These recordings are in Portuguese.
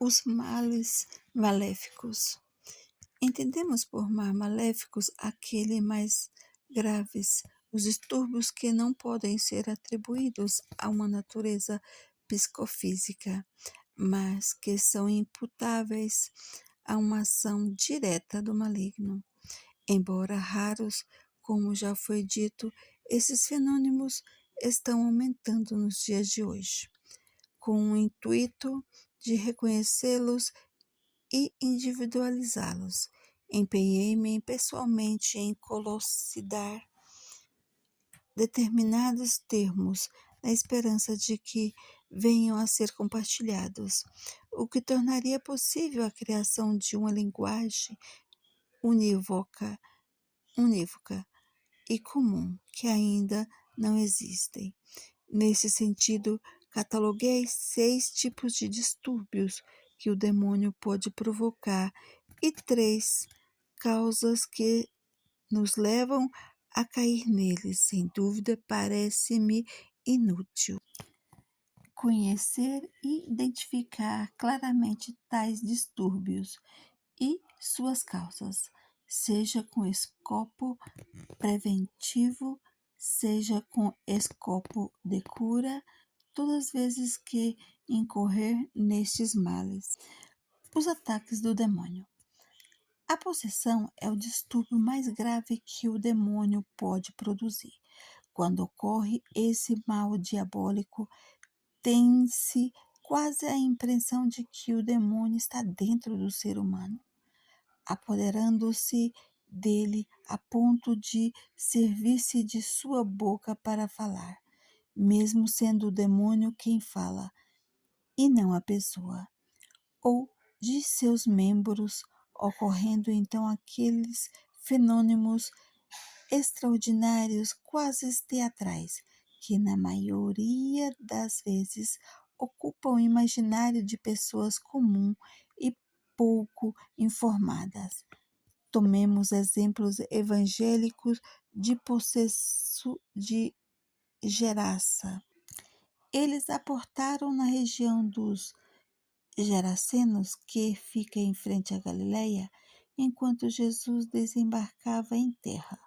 Os males maléficos. Entendemos por mal maléficos aquele mais graves, os distúrbios que não podem ser atribuídos a uma natureza psicofísica, mas que são imputáveis a uma ação direta do maligno. Embora raros, como já foi dito, esses fenômenos estão aumentando nos dias de hoje. Com o intuito de reconhecê-los e individualizá-los, empenhei-me pessoalmente em elucidar determinados termos, na esperança de que venham a ser compartilhados, o que tornaria possível a criação de uma linguagem unívoca e comum, que ainda não existem. Nesse sentido, cataloguei 6 tipos de distúrbios que o demônio pode provocar e 3 causas que nos levam a cair neles. Sem dúvida, parece-me inútil conhecer e identificar claramente tais distúrbios e suas causas, seja com escopo preventivo, seja com escopo de cura, todas as vezes que incorrer nestes males. Os ataques do demônio. A possessão é o distúrbio mais grave que o demônio pode produzir. Quando ocorre esse mal diabólico, tem-se quase a impressão de que o demônio está dentro do ser humano, apoderando-se dele a ponto de servir-se de sua boca para falar, mesmo sendo o demônio quem fala, e não a pessoa, ou de seus membros, ocorrendo então aqueles fenômenos extraordinários, quase teatrais, que na maioria das vezes ocupam o imaginário de pessoas comuns e pouco informadas. Tomemos exemplos evangélicos de possesso de Gerasa. Eles aportaram na região dos Gerasenos, que fica em frente à Galileia, enquanto Jesus desembarcava em terra.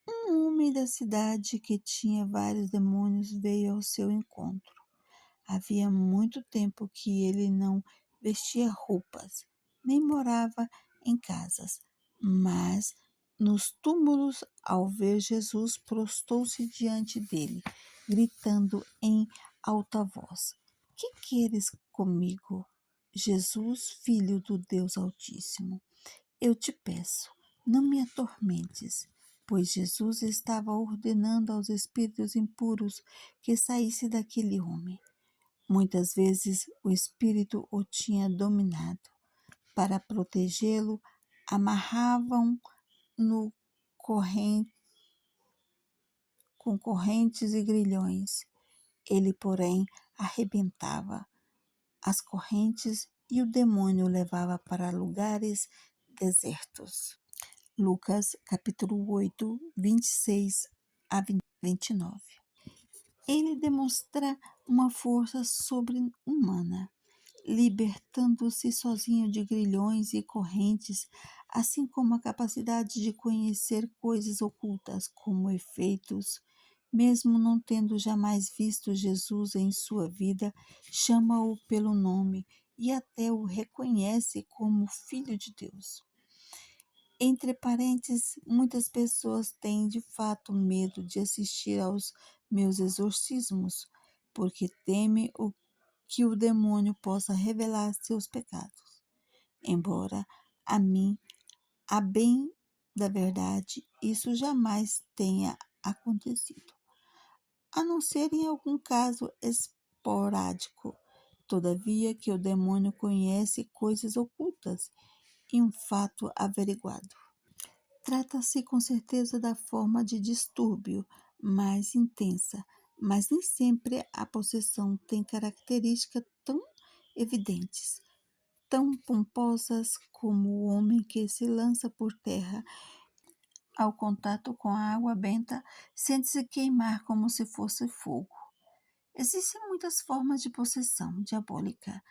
Um homem da cidade que tinha vários demônios veio ao seu encontro. Havia muito tempo que ele não vestia roupas, nem morava em casas, mas nos túmulos, ao ver Jesus, prostou-se diante dele, gritando em alta voz: Que queres comigo, Jesus, filho do Deus Altíssimo? Eu te peço, não me atormentes, pois Jesus estava ordenando aos espíritos impuros que saísse daquele homem. Muitas vezes o espírito o tinha dominado. Para protegê-lo, amarravam no com correntes e grilhões. Ele, porém, arrebentava as correntes e o demônio o levava para lugares desertos. Lucas, capítulo 8, 26 a 29. Ele demonstra uma força sobre-humana, libertando-se sozinho de grilhões e correntes, assim como a capacidade de conhecer coisas ocultas, como efeitos. Mesmo não tendo jamais visto Jesus em sua vida, chama-o pelo nome e até o reconhece como Filho de Deus. Entre parênteses, muitas pessoas têm de fato medo de assistir aos meus exorcismos, porque temem que o demônio possa revelar seus pecados. Embora a mim, a bem da verdade, isso jamais tenha acontecido, a não ser em algum caso esporádico. Todavia que o demônio conhece coisas ocultas e um fato averiguado. Trata-se com certeza da forma de distúrbio mais intensa, mas nem sempre a possessão tem características tão evidentes, tão pomposas como o homem que se lança por terra ao contato com a água benta, sente-se queimar como se fosse fogo. Existem muitas formas de possessão diabólica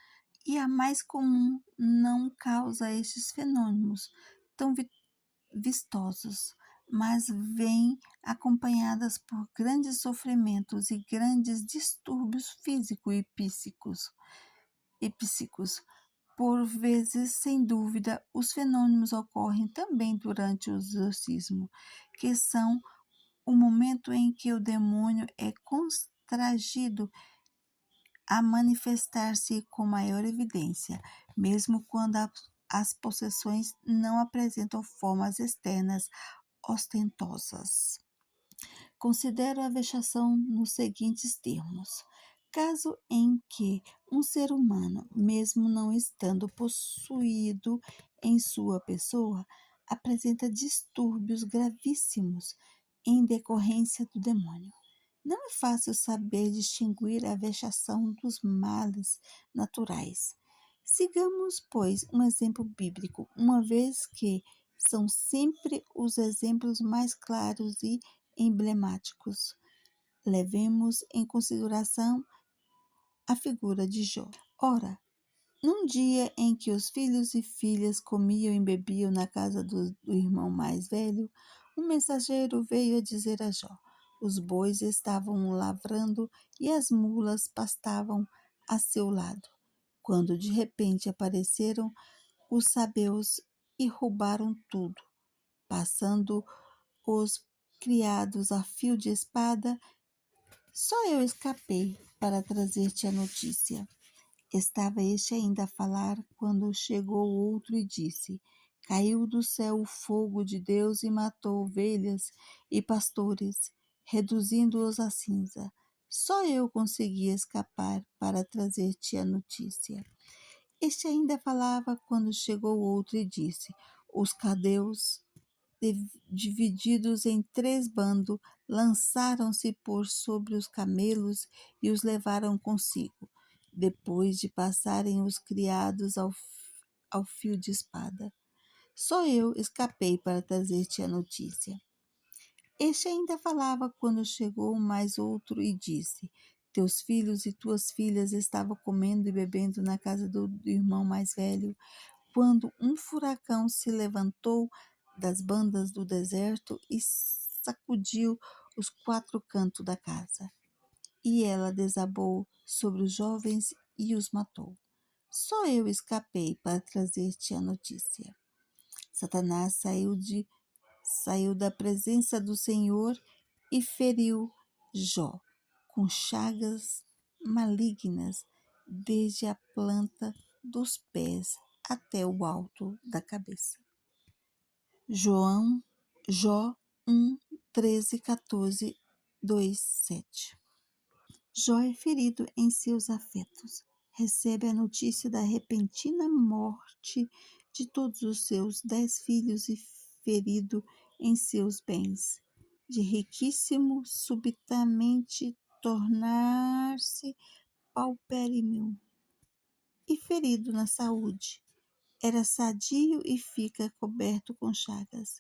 e a mais comum não causa estes fenômenos tão vistosos, mas vêm acompanhadas por grandes sofrimentos e grandes distúrbios físicos e psíquicos. Por vezes, sem dúvida, os fenômenos ocorrem também durante o exorcismo, que são o momento em que o demônio é constrangido a manifestar-se com maior evidência, mesmo quando as possessões não apresentam formas externas ostentosas. Considero a vexação nos seguintes termos: caso em que um ser humano, mesmo não estando possuído em sua pessoa, apresenta distúrbios gravíssimos em decorrência do demônio. Não é fácil saber distinguir a vexação dos males naturais. Sigamos, pois, um exemplo bíblico, uma vez que são sempre os exemplos mais claros e emblemáticos. Levemos em consideração a figura de Jó. Ora, num dia em que os filhos e filhas comiam e bebiam na casa do irmão mais velho, um mensageiro veio a dizer a Jó: os bois estavam lavrando e as mulas pastavam a seu lado, quando de repente apareceram os sabeus e roubaram tudo, passando os criados a fio de espada. Só eu escapei para trazer-te a notícia. Estava este ainda a falar quando chegou outro e disse: caiu do céu o fogo de Deus e matou ovelhas e pastores, reduzindo-os a cinza. Só eu consegui escapar para trazer-te a notícia. Este ainda falava quando chegou outro e disse: os cadeus, divididos em 3 bandos, lançaram-se por sobre os camelos e os levaram consigo, depois de passarem os criados ao fio de espada. Só eu escapei para trazer-te a notícia. Este ainda falava quando chegou mais outro e disse: teus filhos e tuas filhas estavam comendo e bebendo na casa do irmão mais velho, quando um furacão se levantou das bandas do deserto e sacudiu os 4 cantos da casa, e ela desabou sobre os jovens e os matou. Só eu escapei para trazer-te a notícia. Satanás saiu da presença do Senhor e feriu Jó com chagas malignas desde a planta dos pés até o alto da cabeça. Jó 1, 13, 14, 2, 7. Jó é ferido em seus afetos. Recebe a notícia da repentina morte de todos os seus 10 filhos e ferido em seus bens. De riquíssimo, subitamente tornar-se paupérrimo e ferido na saúde. Era sadio e fica coberto com chagas,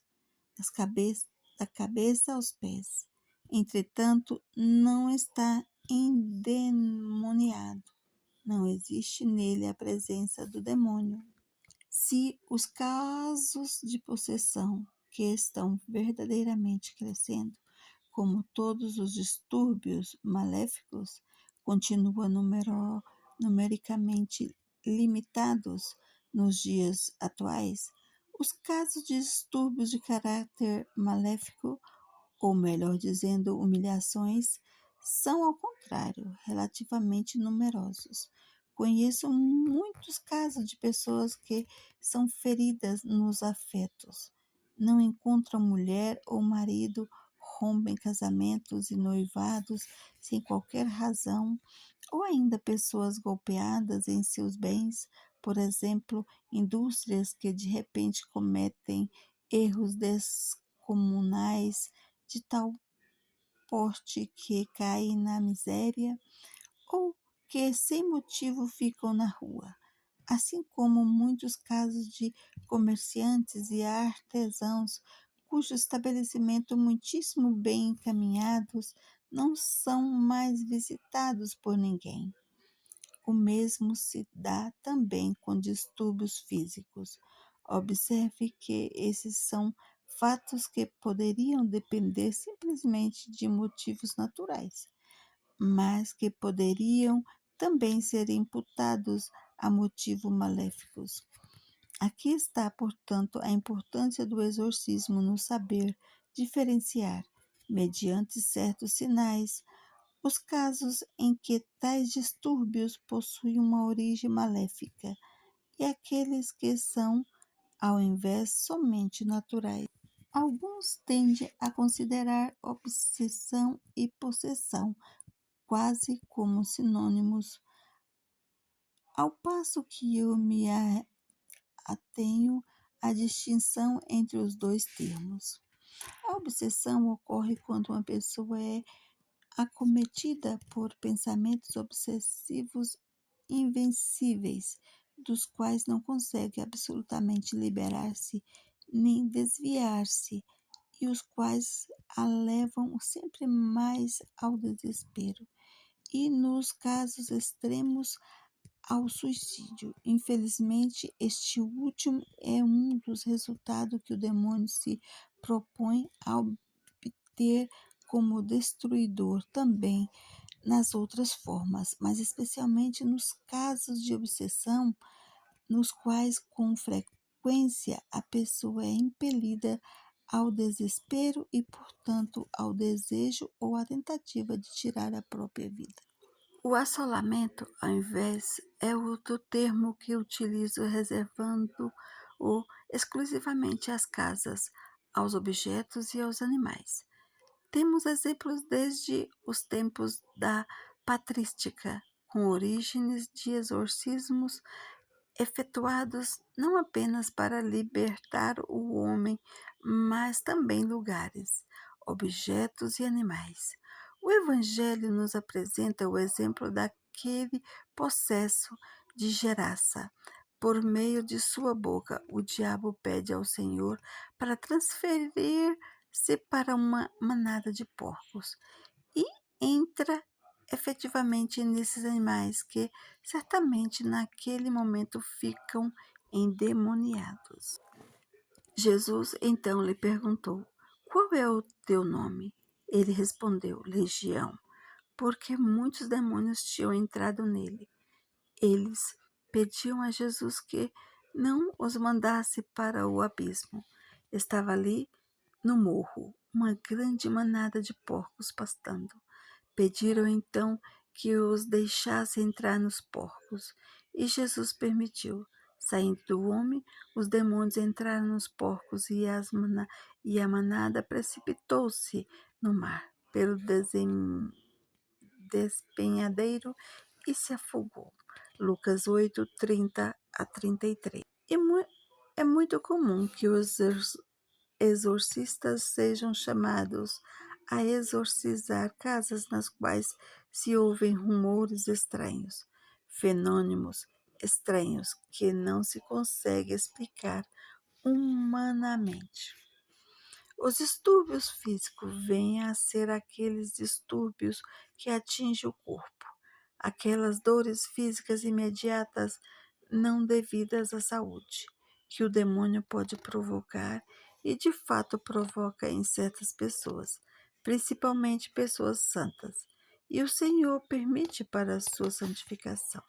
da cabeça aos pés. Entretanto, não está endemoniado. Não existe nele a presença do demônio. Se os casos de possessão que estão verdadeiramente crescendo, como todos os distúrbios maléficos, continuam numericamente limitados nos dias atuais, os casos de distúrbios de caráter maléfico, ou melhor dizendo, humilhações, são, ao contrário, relativamente numerosos. Conheço muitos casos de pessoas que são feridas nos afetos, não encontram mulher ou marido, rompem casamentos e noivados sem qualquer razão, ou ainda pessoas golpeadas em seus bens, por exemplo, indústrias que de repente cometem erros descomunais de tal porte que caem na miséria, ou que sem motivo ficam na rua, assim como muitos casos de comerciantes e artesãos cujo estabelecimento muitíssimo bem encaminhados não são mais visitados por ninguém. O mesmo se dá também com distúrbios físicos. Observe que esses são fatos que poderiam depender simplesmente de motivos naturais, mas que poderiam também ser imputados a motivos maléficos. Aqui está, portanto, a importância do exorcismo no saber diferenciar, mediante certos sinais, os casos em que tais distúrbios possuem uma origem maléfica e aqueles que são, ao invés, somente naturais. Alguns tendem a considerar obsessão e possessão quase como sinônimos, ao passo que eu me atenho à distinção entre os dois termos. A obsessão ocorre quando uma pessoa é acometida por pensamentos obsessivos invencíveis, dos quais não consegue absolutamente liberar-se nem desviar-se, e os quais a levam sempre mais ao desespero, e nos casos extremos ao suicídio. Infelizmente, este último é um dos resultados que o demônio se propõe a obter como destruidor também nas outras formas, mas especialmente nos casos de obsessão, nos quais com frequência a pessoa é impelida ao desespero e, portanto, ao desejo ou à tentativa de tirar a própria vida. O assolamento, ao invés, é outro termo que utilizo reservando-o exclusivamente às casas, aos objetos e aos animais. Temos exemplos desde os tempos da patrística, com origens de exorcismos efetuados não apenas para libertar o homem, mas também lugares, objetos e animais. O Evangelho nos apresenta o exemplo daquele possesso de Gerasa. Por meio de sua boca, o diabo pede ao Senhor para transferir-se para uma manada de porcos e entra efetivamente nesses animais que certamente naquele momento ficam endemoniados. Jesus então lhe perguntou: Qual é o teu nome? Ele respondeu: Legião, porque muitos demônios tinham entrado nele. Eles pediam a Jesus que não os mandasse para o abismo. Estava ali no morro uma grande manada de porcos pastando. Pediram então que os deixasse entrar nos porcos, e Jesus permitiu. Saindo do homem, os demônios entraram nos porcos e a manada precipitou-se no mar pelo despenhadeiro e se afogou. Lucas 8, 30 a 33. É muito comum que os exorcistas sejam chamados a exorcizar casas nas quais se ouvem rumores estranhos, fenômenos estranhos que não se consegue explicar humanamente. Os distúrbios físicos vêm a ser aqueles distúrbios que atingem o corpo, aquelas dores físicas imediatas não devidas à saúde, que o demônio pode provocar e de fato provoca em certas pessoas, principalmente pessoas santas, e o Senhor permite para a sua santificação.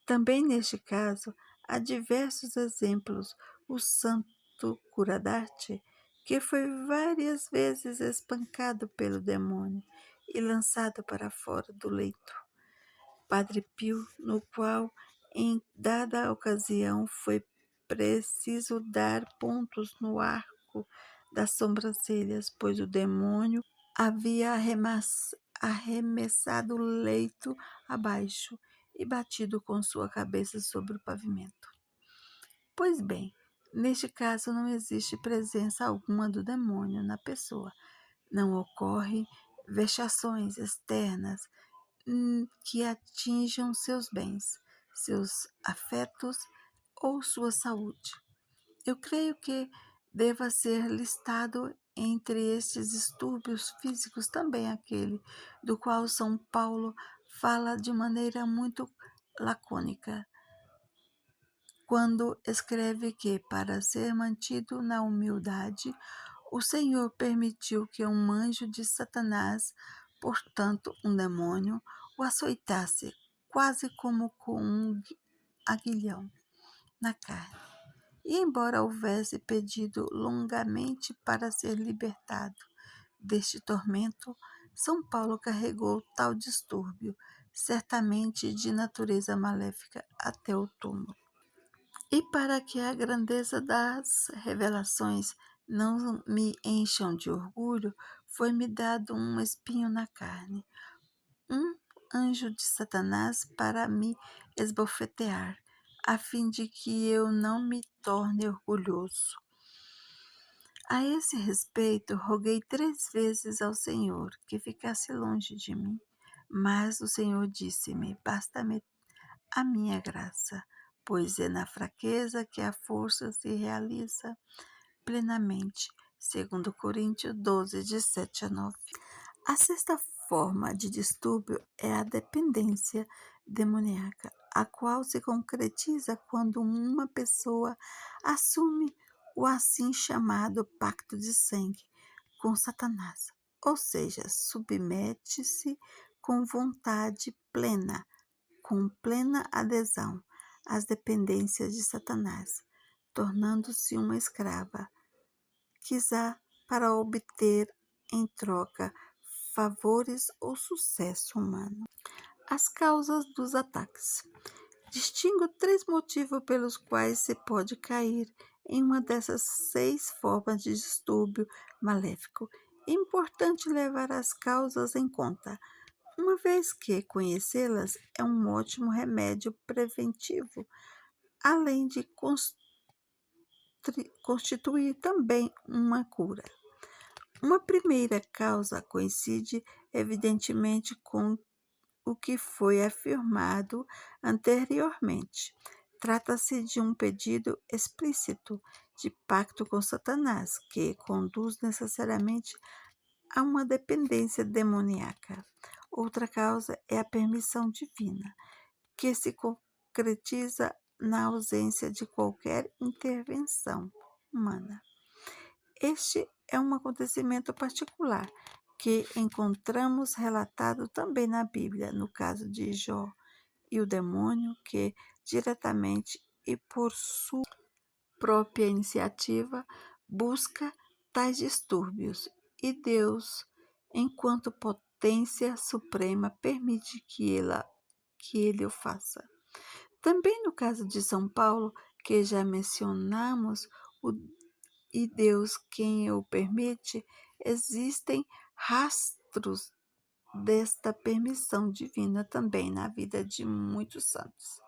Também neste caso, há diversos exemplos. O santo Curadarte, que foi várias vezes espancado pelo demônio e lançado para fora do leito. Padre Pio, no qual, em dada ocasião, foi preciso dar pontos no arco das sobrancelhas, pois o demônio havia arremessado o leito abaixo e batido com sua cabeça sobre o pavimento. Pois bem, neste caso não existe presença alguma do demônio na pessoa. Não ocorrem vexações externas que atinjam seus bens, seus afetos ou sua saúde. Eu creio que deva ser listado entre estes distúrbios físicos também aquele do qual São Paulo fala de maneira muito lacônica quando escreve que, para ser mantido na humildade, o Senhor permitiu que um anjo de Satanás, portanto um demônio, o açoitasse, quase como com um aguilhão na carne. E embora houvesse pedido longamente para ser libertado deste tormento, São Paulo carregou tal distúrbio, certamente de natureza maléfica, até o túmulo. E para que a grandeza das revelações não me encham de orgulho, foi-me dado um espinho na carne, um anjo de Satanás para me esbofetear, a fim de que eu não me torne orgulhoso. A esse respeito, roguei 3 vezes ao Senhor que ficasse longe de mim, mas o Senhor disse-me: basta-me a minha graça, pois é na fraqueza que a força se realiza plenamente. 2 Coríntios 12, de 7 a 9. A sexta forma de distúrbio é a dependência demoníaca, a qual se concretiza quando uma pessoa assume o assim chamado pacto de sangue com Satanás, ou seja, submete-se com vontade plena, com plena adesão às dependências de Satanás, tornando-se uma escrava, quizá para obter em troca favores ou sucesso humano. As causas dos ataques. Distingo 3 motivos pelos quais se pode cair em uma dessas 6 formas de distúrbio maléfico. É importante levar as causas em conta, uma vez que conhecê-las é um ótimo remédio preventivo, além de constituir também uma cura. Uma primeira causa coincide evidentemente com o que foi afirmado anteriormente. Trata-se de um pedido explícito de pacto com Satanás, que conduz necessariamente a uma dependência demoníaca. Outra causa é a permissão divina, que se concretiza na ausência de qualquer intervenção humana. Este é um acontecimento particular que encontramos relatado também na Bíblia, no caso de Jó e o demônio que, diretamente e por sua própria iniciativa, busca tais distúrbios, e Deus, enquanto potência suprema, permite que ele o faça. Também no caso de São Paulo, que já mencionamos, e Deus quem o permite, existem rastros desta permissão divina também na vida de muitos santos,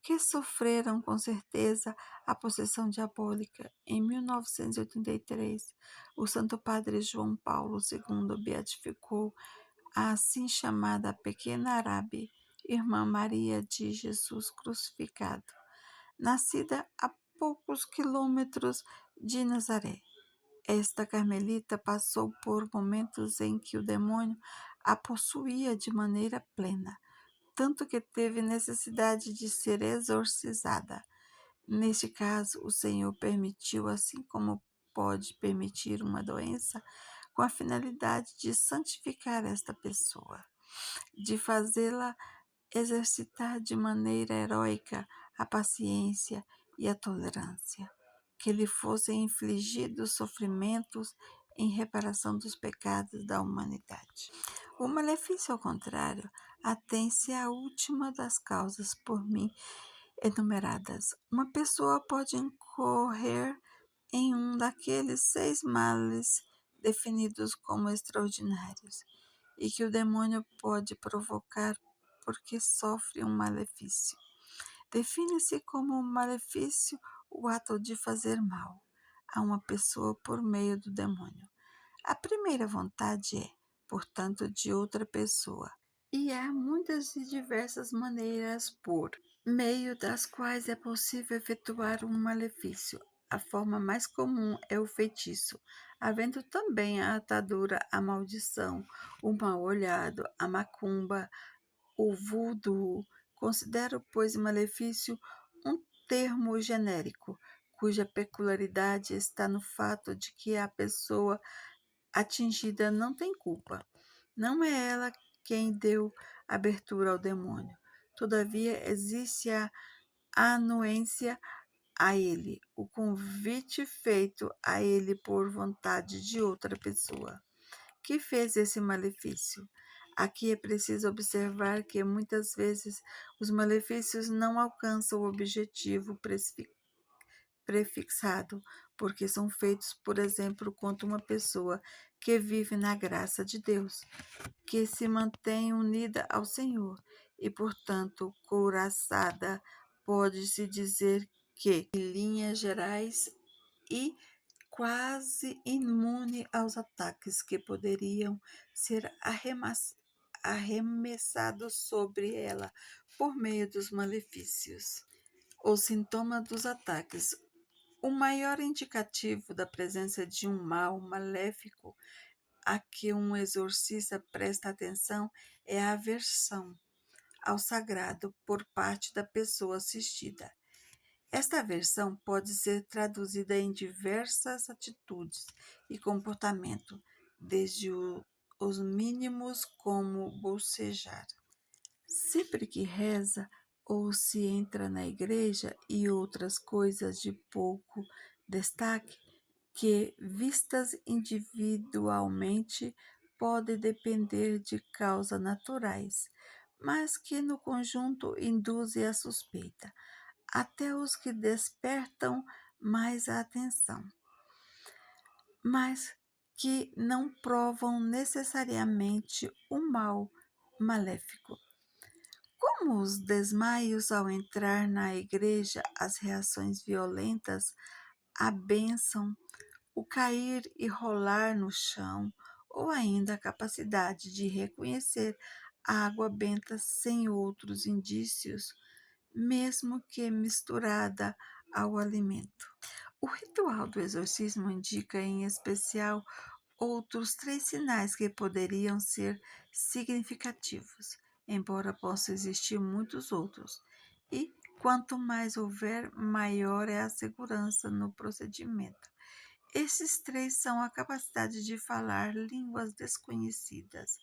que sofreram com certeza a possessão diabólica. Em 1983, o Santo Padre João Paulo II beatificou a assim chamada Pequena Arábia, Irmã Maria de Jesus Crucificado, nascida a poucos quilômetros de Nazaré. Esta carmelita passou por momentos em que o demônio a possuía de maneira plena, tanto que teve necessidade de ser exorcizada. Neste caso, o Senhor permitiu, assim como pode permitir uma doença, com a finalidade de santificar esta pessoa, de fazê-la exercitar de maneira heróica a paciência e a tolerância, que lhe fossem infligidos sofrimentos em reparação dos pecados da humanidade. O malefício, ao contrário, atém-se à última das causas por mim enumeradas. Uma pessoa pode incorrer em um daqueles 6 males definidos como extraordinários, e que o demônio pode provocar porque sofre um malefício. Define-se como malefício o ato de fazer mal a uma pessoa por meio do demônio. A primeira vontade é, portanto, de outra pessoa. E há muitas e diversas maneiras por meio das quais é possível efetuar um malefício. A forma mais comum é o feitiço, havendo também a atadura, a maldição, o mal olhado, a macumba, o voodoo Considero, pois, malefício um termo genérico, cuja peculiaridade está no fato de que a pessoa atingida não tem culpa. Não é ela quem deu abertura ao demônio. Todavia, existe a anuência a ele, o convite feito a ele por vontade de outra pessoa, que fez esse malefício. Aqui é preciso observar que muitas vezes os malefícios não alcançam o objetivo prefixado, porque são feitos, por exemplo, contra uma pessoa que vive na graça de Deus, que se mantém unida ao Senhor e, portanto, couraçada, pode-se dizer que, em linhas gerais, e quase imune aos ataques que poderiam ser arremessados sobre ela por meio dos malefícios. Os sintomas dos ataques. O maior indicativo da presença de um mal maléfico a que um exorcista presta atenção é a aversão ao sagrado por parte da pessoa assistida. Esta aversão pode ser traduzida em diversas atitudes e comportamentos, desde os mínimos como bocejar sempre que reza ou se entra na igreja e outras coisas de pouco destaque, que, vistas individualmente, podem depender de causas naturais, mas que no conjunto induzem a suspeita, até os que despertam mais a atenção, mas que não provam necessariamente o mal maléfico. Como os desmaios ao entrar na igreja, as reações violentas, a bênção, o cair e rolar no chão, ou ainda a capacidade de reconhecer a água benta sem outros indícios, mesmo que misturada ao alimento. O ritual do exorcismo indica, em especial, outros 3 sinais que poderiam ser significativos, embora possam existir muitos outros. E quanto mais houver, maior é a segurança no procedimento. Esses 3 são a capacidade de falar línguas desconhecidas,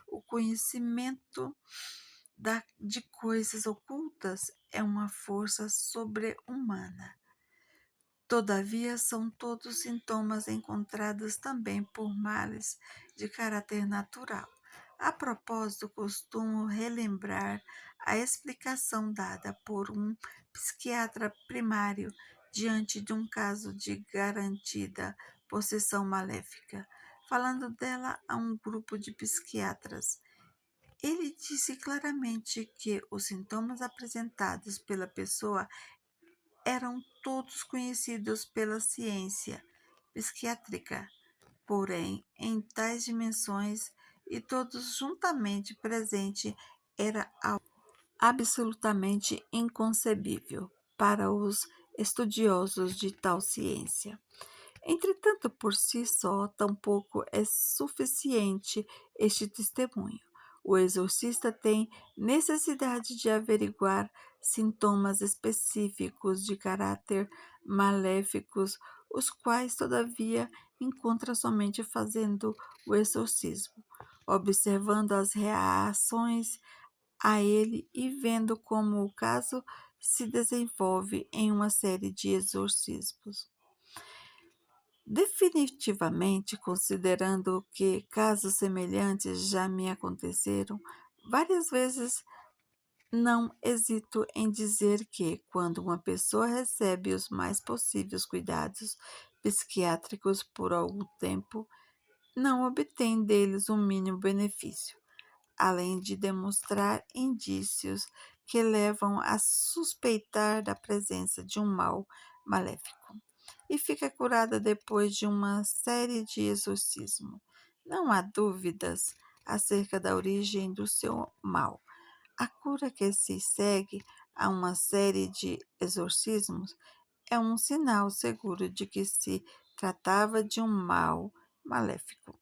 o conhecimento de coisas ocultas é uma força sobre-humana. Todavia, são todos sintomas encontrados também por males de caráter natural. A propósito, costumo relembrar a explicação dada por um psiquiatra primário diante de um caso de garantida possessão maléfica, falando dela a um grupo de psiquiatras. Ele disse claramente que os sintomas apresentados pela pessoa eram todos conhecidos pela ciência psiquiátrica, porém, em tais dimensões e todos juntamente presente, era algo absolutamente inconcebível para os estudiosos de tal ciência. Entretanto, por si só, tampouco é suficiente este testemunho. O exorcista tem necessidade de averiguar sintomas específicos de caráter maléficos, os quais, todavia, encontra somente fazendo o exorcismo, observando as reações a ele e vendo como o caso se desenvolve em uma série de exorcismos. Definitivamente, considerando que casos semelhantes já me aconteceram várias vezes, não hesito em dizer que, quando uma pessoa recebe os mais possíveis cuidados psiquiátricos por algum tempo, não obtém deles o mínimo benefício, além de demonstrar indícios que levam a suspeitar da presença de um mal maléfico, e fica curada depois de uma série de exorcismos. Não há dúvidas acerca da origem do seu mal. A cura que se segue a uma série de exorcismos é um sinal seguro de que se tratava de um mal maléfico.